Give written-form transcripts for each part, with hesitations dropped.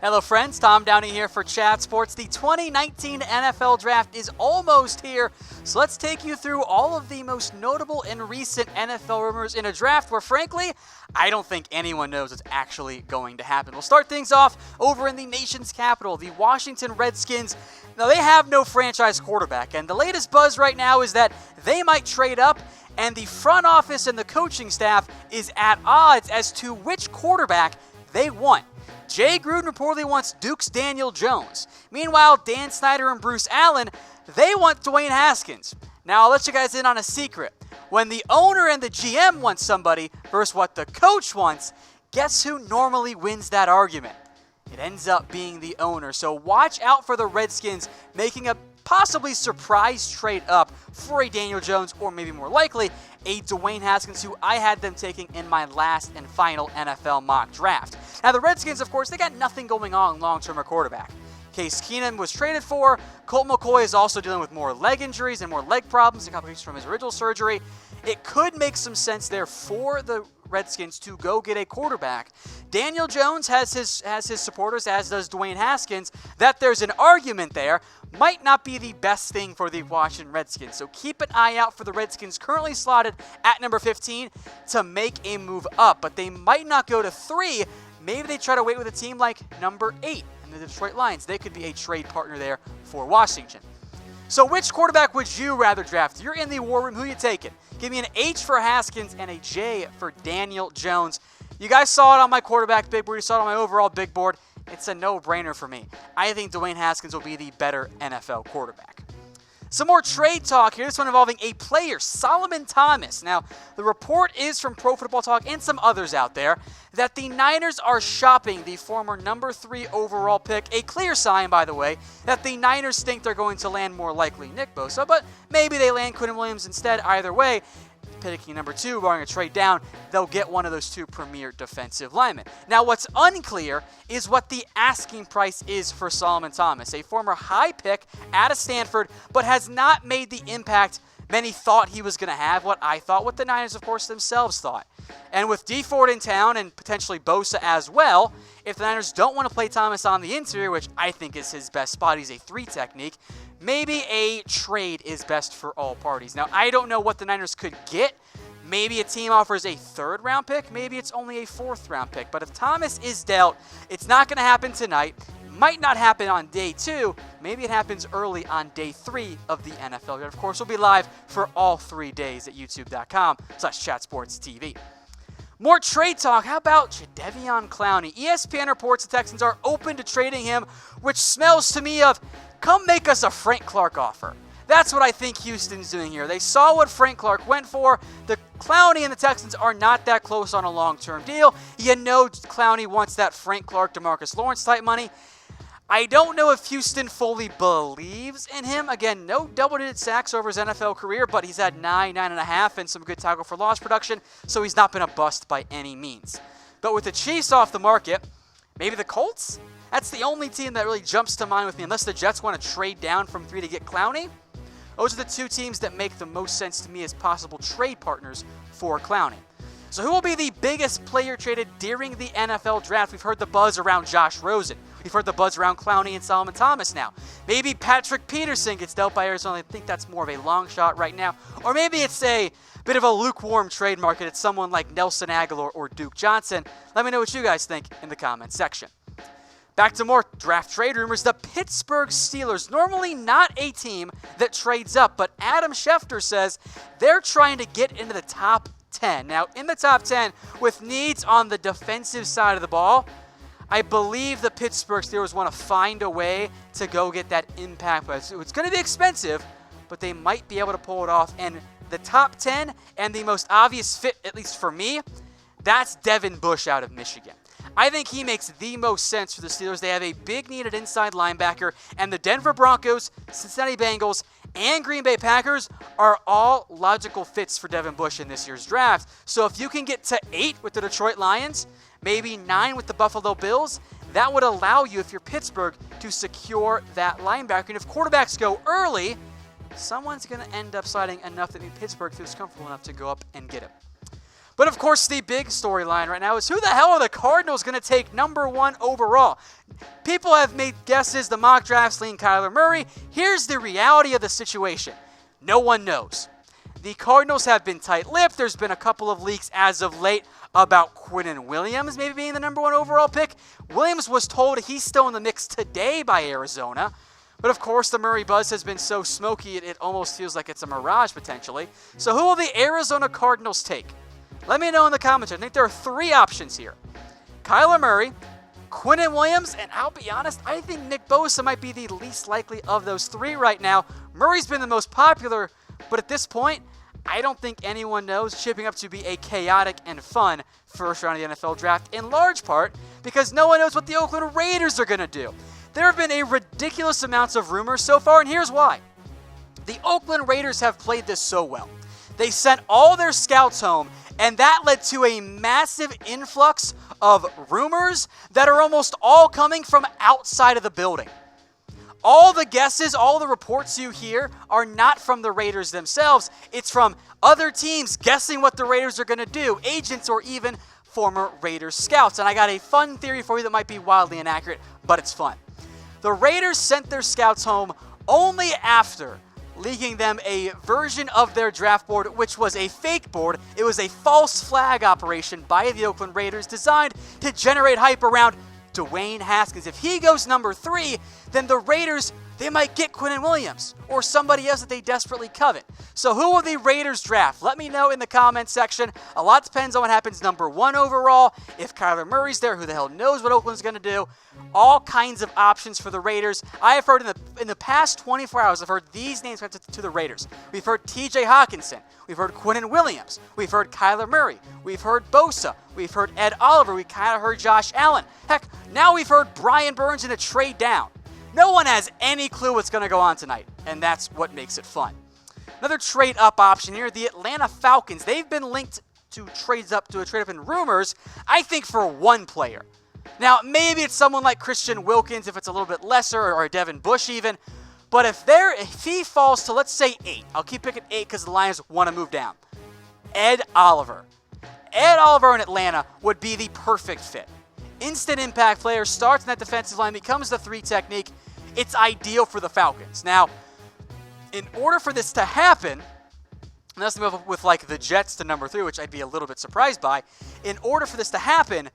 Hello friends, Tom Downey here for Chat Sports. The 2019 NFL Draft is almost here, so let's take you through all of the most notable and recent NFL rumors in a draft where, frankly, I don't think anyone knows what's actually going to happen. We'll start things off over in the nation's capital, the Washington Redskins. Now, they have no franchise quarterback, and the latest buzz right now is that they might trade up, and the front office and the coaching staff is at odds as to which quarterback they want. Jay Gruden reportedly wants Duke's Daniel Jones. Meanwhile, Dan Snyder and Bruce Allen, they want Dwayne Haskins. Now, I'll let you guys in on a secret. When the owner and the GM want somebody versus what the coach wants, guess who normally wins that argument? It ends up being the owner. So watch out for the Redskins making a possibly surprise trade up for a Daniel Jones, or maybe more likely, a Dwayne Haskins, who I had them taking in my last and final NFL mock draft. Now, the Redskins, of course, they got nothing going on long-term at quarterback. Case Keenum was traded for. Colt McCoy is also dealing with more leg injuries and more leg problems and complications from his original surgery. It could make some sense there for the Redskins to go get a quarterback. Daniel Jones has his supporters, as does Dwayne Haskins, that there's an argument there. Might not be the best thing for the Washington Redskins. So keep an eye out for the Redskins, currently slotted at number 15, to make a move up. But they might not go to 3. Maybe they try to wait with a team like number 8 in the Detroit Lions. They could be a trade partner there for Washington. So which quarterback would you rather draft? You're in the war room. Who you taking? Give me an H for Haskins and a J for Daniel Jones. You guys saw it on my quarterback big board. You saw it on my overall big board. It's a no-brainer for me. I think Dwayne Haskins will be the better NFL quarterback. Some more trade talk here, this one involving a player, Solomon Thomas. Now, the report is from Pro Football Talk and some others out there that the Niners are shopping the former number 3 overall pick. A clear sign, by the way, that the Niners think they're going to land more likely Nick Bosa, but maybe they land Quinnen Williams instead. Either way, picking number 2, barring a trade down, they'll get one of those 2 premier defensive linemen. Now, what's unclear is what the asking price is for Solomon Thomas, a former high pick out of Stanford, but has not made the impact many thought he was going to have, what I thought, what the Niners, of course, themselves thought. And with D Ford in town and potentially Bosa as well, if the Niners don't want to play Thomas on the interior, which I think is his best spot, he's a 3 technique, maybe a trade is best for all parties. Now, I don't know what the Niners could get. Maybe a team offers a 3rd-round pick. Maybe it's only a 4th-round pick. But if Thomas is dealt, it's not going to happen tonight. Might not happen on day 2. Maybe it happens early on day 3 of the NFL. And of course, we'll be live for all 3 days at youtube.com/chatsportstv. More trade talk. How about Jadeveon Clowney? ESPN reports the Texans are open to trading him, which smells to me of, come make us a Frank Clark offer. That's what I think Houston's doing here. They saw what Frank Clark went for. The Clowney and the Texans are not that close on a long-term deal. You know Clowney wants that Frank Clark, DeMarcus Lawrence type money. I don't know if Houston fully believes in him. Again, no double-digit sacks over his NFL career, but he's had 9.5, and some good tackle for loss production, so he's not been a bust by any means. But with the Chiefs off the market, maybe the Colts? That's the only team that really jumps to mind with me, unless the Jets want to trade down from 3 to get Clowney. Those are the 2 teams that make the most sense to me as possible trade partners for Clowney. So who will be the biggest player traded during the NFL draft? We've heard the buzz around Josh Rosen. We've heard the buzz around Clowney and Solomon Thomas now. Maybe Patrick Peterson gets dealt by Arizona. I think that's more of a long shot right now. Or maybe it's a bit of a lukewarm trade market. It's someone like Nelson Aguilar or Duke Johnson. Let me know what you guys think in the comments section. Back to more draft trade rumors. The Pittsburgh Steelers, normally not a team that trades up, but Adam Schefter says they're trying to get into the top 10. Now, in the top 10, with needs on the defensive side of the ball, I believe the Pittsburgh Steelers want to find a way to go get that impact. It's going to be expensive, but they might be able to pull it off. And the top 10 and the most obvious fit, at least for me, that's Devin Bush out of Michigan. I think he makes the most sense for the Steelers. They have a big need at inside linebacker, and the Denver Broncos, Cincinnati Bengals, and Green Bay Packers are all logical fits for Devin Bush in this year's draft. So if you can get to 8 with the Detroit Lions, maybe 9 with the Buffalo Bills, that would allow you, if you're Pittsburgh, to secure that linebacker. And if quarterbacks go early, someone's going to end up sliding enough that Pittsburgh feels comfortable enough to go up and get him. But of course, the big storyline right now is who the hell are the Cardinals going to take number 1 overall? People have made guesses. The mock drafts lean Kyler Murray. Here's the reality of the situation. No one knows. The Cardinals have been tight-lipped. There's been a couple of leaks as of late about Quinnen Williams maybe being the number 1 overall pick. Williams was told he's still in the mix today by Arizona. But of course, the Murray buzz has been so smoky, it almost feels like it's a mirage potentially. So who will the Arizona Cardinals take? Let me know in the comments. I think there are 3 options here. Kyler Murray, Quinnen Williams, and I'll be honest, I think Nick Bosa might be the least likely of those 3 right now. Murray's been the most popular, but at this point, I don't think anyone knows. Shaping up to be a chaotic and fun first round of the NFL draft, in large part because no one knows what the Oakland Raiders are going to do. There have been a ridiculous amounts of rumors so far, and here's why. The Oakland Raiders have played this so well. They sent all their scouts home, and that led to a massive influx of rumors that are almost all coming from outside of the building. All the guesses, all the reports you hear are not from the Raiders themselves. It's from other teams guessing what the Raiders are going to do, agents or even former Raiders scouts. And I got a fun theory for you that might be wildly inaccurate, but it's fun. The Raiders sent their scouts home only after leaking them a version of their draft board, which was a fake board. It was a false flag operation by the Oakland Raiders designed to generate hype around Dwayne Haskins. If he goes number 3, then the Raiders, they might get Quinnen Williams or somebody else that they desperately covet. So who will the Raiders draft? Let me know in the comments section. A lot depends on what happens number 1 overall. If Kyler Murray's there, who the hell knows what Oakland's going to do? All kinds of options for the Raiders. I have heard in the past 24 hours, I've heard these names come to the Raiders. We've heard TJ Hawkinson. We've heard Quinnen Williams. We've heard Kyler Murray. We've heard Bosa. We've heard Ed Oliver. We kind of heard Josh Allen. Heck, now we've heard Brian Burns in a trade down. No one has any clue what's going to go on tonight, and that's what makes it fun. Another trade up option here, the Atlanta Falcons. They've been linked to a trade up in rumors, I think, for 1 player. Now, maybe it's someone like Christian Wilkins if it's a little bit lesser, or Devin Bush even. But if he falls to, let's say, 8, I'll keep picking 8 because the Lions want to move down. Ed Oliver. Ed Oliver in Atlanta would be the perfect fit. Instant impact player, starts in that defensive line, becomes the 3 technique. It's ideal for the Falcons. Now, in order for this to happen, and that's move up with like the Jets to number 3, which I'd be a little bit surprised by. In order for this to happen,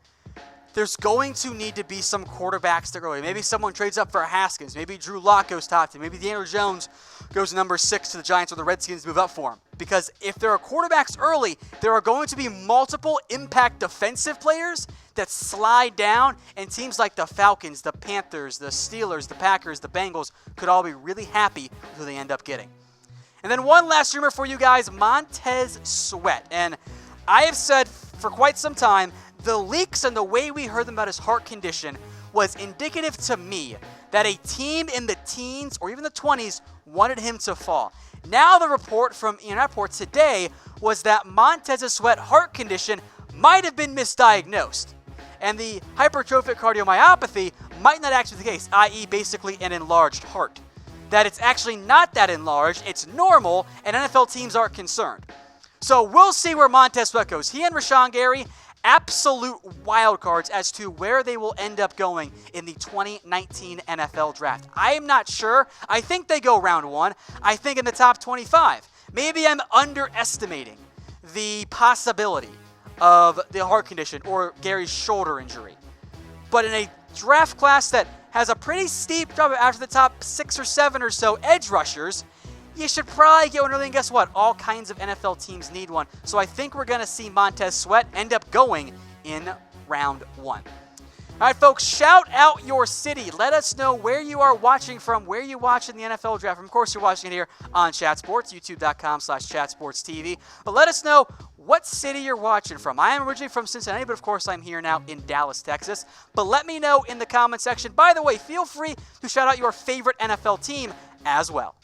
there's going to need to be some quarterbacks to go. Maybe someone trades up for Haskins. Maybe Drew Lock goes top 10. Maybe Daniel Jones goes number 6 to the Giants, or the Redskins move up for him. Because if there are quarterbacks early, there are going to be multiple impact defensive players that slide down, and teams like the Falcons, the Panthers, the Steelers, the Packers, the Bengals could all be really happy with who they end up getting. And then one last rumor for you guys, Montez Sweat. And I have said for quite some time, the leaks and the way we heard them about his heart condition was indicative to me that a team in the teens or even the 20s wanted him to fall. Now the report from Ian Rappaport today was that Montez Sweat heart condition might have been misdiagnosed. And the hypertrophic cardiomyopathy might not actually be the case, i.e. basically an enlarged heart. That it's actually not that enlarged, it's normal, and NFL teams aren't concerned. So we'll see where Montez Sweat goes. He and Rashawn Gary, absolute wild cards as to where they will end up going in the 2019 NFL Draft. I am not sure. I think they go round 1. I think in the top 25. Maybe I'm underestimating the possibility of the heart condition or Gary's shoulder injury. But in a draft class that has a pretty steep drop after the top 6 or 7 or so edge rushers, you should probably get one early, and guess what? All kinds of NFL teams need one. So I think we're going to see Montez Sweat end up going in round 1. All right, folks, shout out your city. Let us know where you are watching from, where you watching the NFL Draft. Of course, you're watching it here on Chat Sports, youtube.com/ChatSportsTV. But let us know what city you're watching from. I am originally from Cincinnati, but of course I'm here now in Dallas, Texas. But let me know in the comment section. By the way, feel free to shout out your favorite NFL team as well.